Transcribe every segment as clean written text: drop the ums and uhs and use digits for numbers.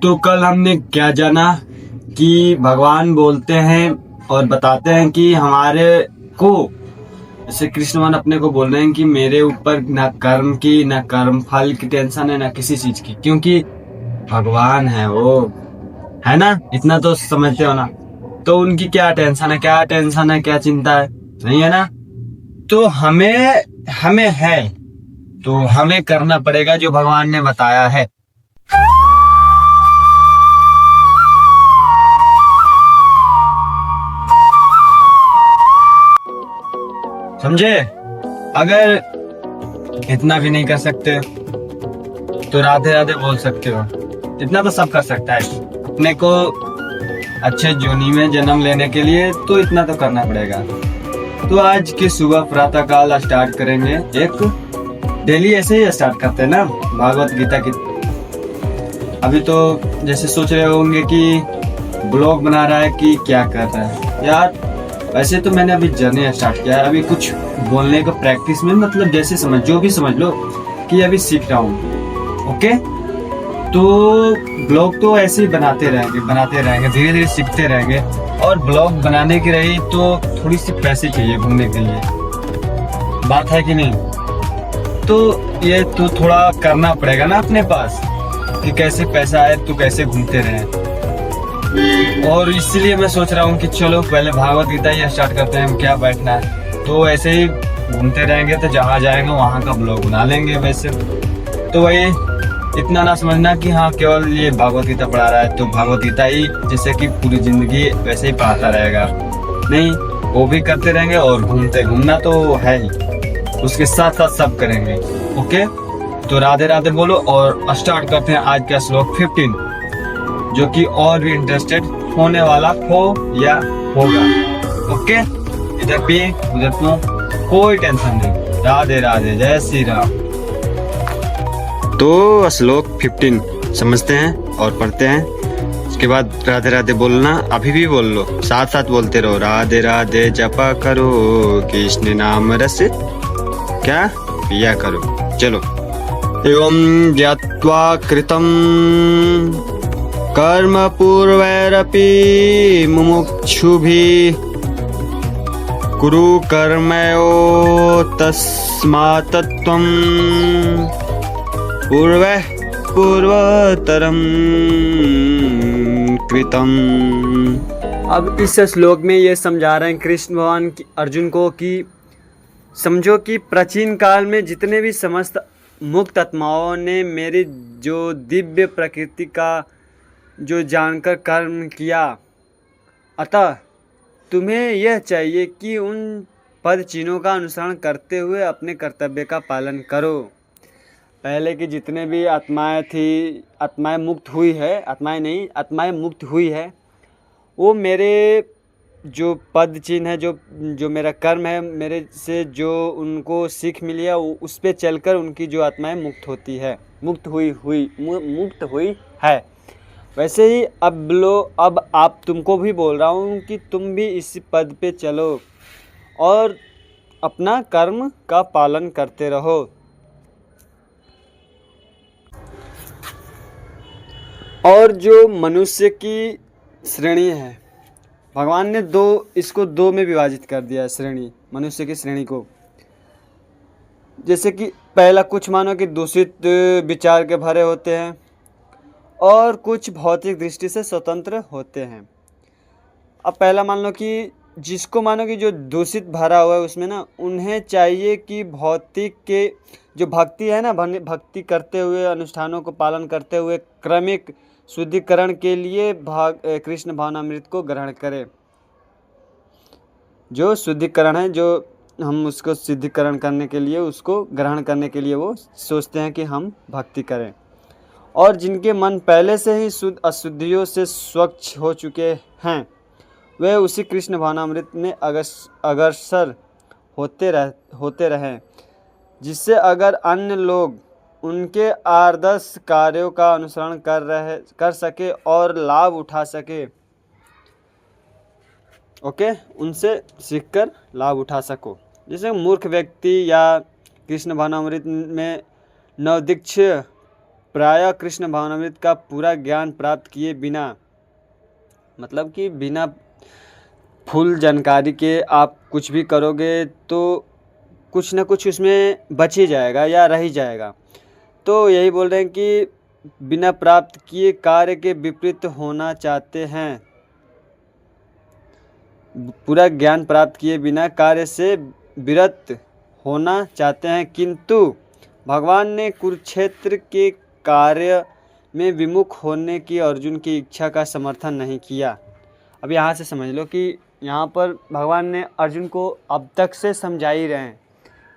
तो कल हमने क्या जाना कि भगवान बोलते हैं और बताते हैं कि हमारे को, जैसे कृष्ण भगवान अपने को बोल रहे हैं कि मेरे ऊपर ना कर्म की, ना कर्म फल की टेंशन है, ना किसी चीज की, क्योंकि भगवान है वो, है ना। इतना तो समझते हो ना। तो उनकी क्या टेंशन है, क्या टेंशन है, क्या चिंता है, नहीं है ना। तो हमें हमें है, तो हमें करना पड़ेगा जो भगवान ने बताया है। समझे। अगर इतना भी नहीं कर सकते तो राधे राधे बोल सकते हो। इतना तो सब कर सकता है। अपने को अच्छे जोनी में जन्म लेने के लिए तो इतना तो करना पड़ेगा। तो आज की सुबह प्रातः काल स्टार्ट करेंगे, एक डेली ऐसे ही स्टार्ट करते हैं ना भागवत गीता की। अभी तो जैसे सोच रहे होंगे कि ब्लॉग बना रहा है कि क्या कर रहा है यार। वैसे तो मैंने अभी जर्नी स्टार्ट किया है, अभी कुछ बोलने को प्रैक्टिस में, मतलब जैसे समझ जो भी समझ लो कि अभी सीख रहा हूँ। ओके, तो ब्लॉग तो ऐसे ही बनाते रहेंगे, धीरे धीरे सीखते रहेंगे। और ब्लॉग बनाने की रही तो थोड़ी सी पैसे चाहिए घूमने के लिए, बात है कि नहीं। तो ये तो थोड़ा करना पड़ेगा ना अपने पास कि कैसे पैसा आए तो कैसे घूमते रहे। और इसलिए मैं सोच रहा हूँ कि चलो पहले भागवत गीता ही स्टार्ट करते हैं, क्या बैठना है। तो ऐसे ही घूमते रहेंगे, तो जहाँ जाएंगे वहाँ का ब्लॉग बना लेंगे। वैसे तो वही, इतना ना समझना कि हाँ केवल ये भागवत गीता पढ़ा रहा है तो भागवत गीता ही जैसे कि पूरी जिंदगी वैसे ही पढ़ाता रहेगा, नहीं। वो भी करते रहेंगे और घूमना तो है ही, उसके साथ साथ सब करेंगे। ओके, तो राधे राधे बोलो और स्टार्ट करते हैं आज का श्लोक 15, जो कि और भी इंटरेस्टेड होने वाला हो या होगा। ओके, इधर भी उधर तो कोई टेंशन नहीं। राधे राधे, जय श्री राम। तो श्लोक 15 समझते हैं और पढ़ते हैं। उसके बाद राधे राधे बोलना, अभी भी बोल लो, साथ साथ बोलते रहो। राधे राधे जपा करो, कृष्ण नाम रस क्या पिया करो। चलो। एवं ज्ञात्वा कृतं कर्म पूर्वैरपि मुमुक्षुभिः कुरु कर्मयो तस्मात् त्वं पूर्वतरं कृतम्। अब इस श्लोक में ये समझा रहे हैं कृष्ण भगवान अर्जुन को कि समझो कि प्राचीन काल में जितने भी समस्त मुक्त आत्माओं ने मेरी जो दिव्य प्रकृति का जो जानकर कर्म किया, अतः तुम्हें यह चाहिए कि उन पद चिन्हों का अनुसरण करते हुए अपने कर्तव्य का पालन करो। पहले की जितने भी आत्माएं थी, आत्माएं मुक्त हुई है, वो मेरे जो पद चिन्ह है, जो मेरा कर्म है, मेरे से जो उनको सीख मिली है, उस पे चलकर उनकी जो आत्माएं मुक्त हुई है। वैसे ही अब आप तुमको भी बोल रहा हूँ कि तुम भी इस पद पे चलो और अपना कर्म का पालन करते रहो। और जो मनुष्य की श्रेणी है, भगवान ने इसको दो में विभाजित कर दिया है श्रेणी, मनुष्य की श्रेणी को। जैसे कि पहला, कुछ मानो कि दूषित विचार के भरे होते हैं और कुछ भौतिक दृष्टि से स्वतंत्र होते हैं। अब पहला मान लो कि जिसको मानो कि जो दूषित भरा हुआ है, उसमें ना उन्हें चाहिए कि भौतिक के जो भक्ति है ना, भक्ति करते हुए, अनुष्ठानों को पालन करते हुए क्रमिक शुद्धिकरण के लिए कृष्ण भावनामृत को ग्रहण करें। जो शुद्धिकरण है, जो हम उसको शुद्धिकरण करने के लिए, उसको ग्रहण करने के लिए वो सोचते हैं कि हम भक्ति करें। और जिनके मन पहले से ही शुद्ध अशुद्धियों से स्वच्छ हो चुके हैं, वे उसी कृष्ण भावनामृत में अग्रसर होते रहें, जिससे अगर अन्य लोग उनके आदर्श कार्यों का अनुसरण कर सके और लाभ उठा सके। ओके, उनसे सीखकर लाभ उठा सको। जैसे मूर्ख व्यक्ति या कृष्ण भावनामृत में नवदीक्ष प्रायः कृष्ण भावनामृत का पूरा ज्ञान प्राप्त किए बिना, मतलब कि बिना फुल जानकारी के आप कुछ भी करोगे तो कुछ ना कुछ उसमें बच ही जाएगा या रह ही जाएगा। तो यही बोल रहे हैं कि बिना प्राप्त किए कार्य के विपरीत होना चाहते हैं, पूरा ज्ञान प्राप्त किए बिना कार्य से विरत होना चाहते हैं, किंतु भगवान ने कुरुक्षेत्र के कार्य में विमुख होने की अर्जुन की इच्छा का समर्थन नहीं किया। अब यहाँ से समझ लो कि यहाँ पर भगवान ने अर्जुन को अब तक से समझा ही रहे हैं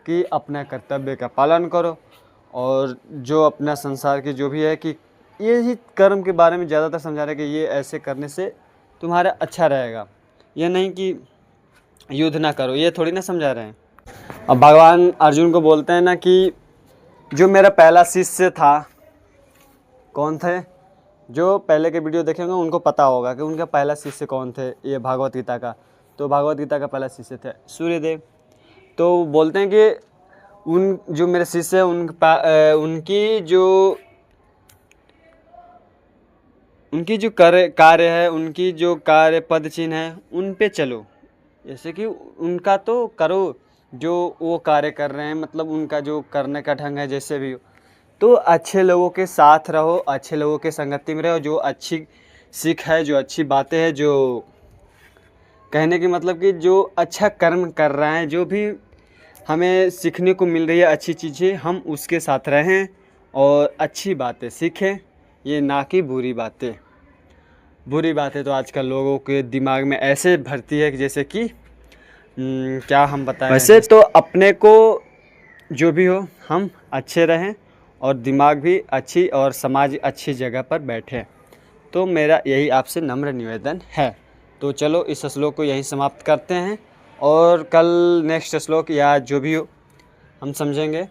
कि अपना कर्तव्य का पालन करो, और जो अपना संसार के जो भी है कि ये ही कर्म के बारे में ज़्यादातर समझा रहे हैं कि ये ऐसे करने से तुम्हारा अच्छा रहेगा, ये नहीं कि युद्ध ना करो, ये थोड़ी ना समझा रहे हैं। अब भगवान अर्जुन को बोलते हैं ना कि जो मेरा पहला शिष्य था, कौन थे, जो पहले के वीडियो देखे होंगे उनको पता होगा कि उनका पहला शिष्य कौन थे, ये भागवत गीता का। तो भागवत गीता का पहला शिष्य थे सूर्यदेव। तो बोलते हैं कि उन जो मेरे शिष्य हैं उनकी जो कार्य है, उनकी जो कार्य पद चिन्ह है उन पे चलो, जैसे कि उनका तो करो जो वो कार्य कर रहे हैं, मतलब उनका जो करने का ढंग है जैसे भी हो। तो अच्छे लोगों के साथ रहो, अच्छे लोगों के संगति में रहो, जो अच्छी सीख है, जो अच्छी बातें हैं, जो कहने की मतलब कि जो अच्छा कर्म कर रहे हैं, जो भी हमें सीखने को मिल रही है अच्छी चीज़ें, हम उसके साथ रहें और अच्छी बातें सीखें, ये ना कि बुरी बातें। बुरी बातें तो आजकल लोगों के दिमाग में ऐसे भरती है कि जैसे कि क्या हम बताएं। वैसे तो अपने को जो भी हो हम अच्छे रहें और दिमाग भी अच्छी और समाज अच्छी जगह पर बैठे। तो मेरा यही आपसे नम्र निवेदन है। तो चलो इस श्लोक को यहीं समाप्त करते हैं, और कल नेक्स्ट श्लोक या जो भी हो हम समझेंगे।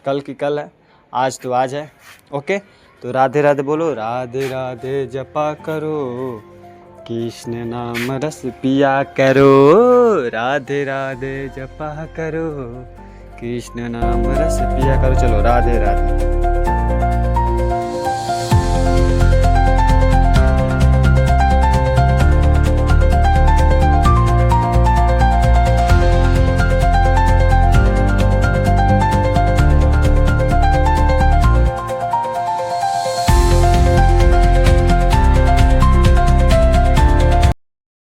कल की कल है, आज तो आज है। ओके, तो राधे राधे बोलो, राधे राधे जपा करो, कृष्ण नाम रस पिया करो, राधे राधे जपा करो, कृष्ण नाम रस पिया करो। चलो राधे राधे।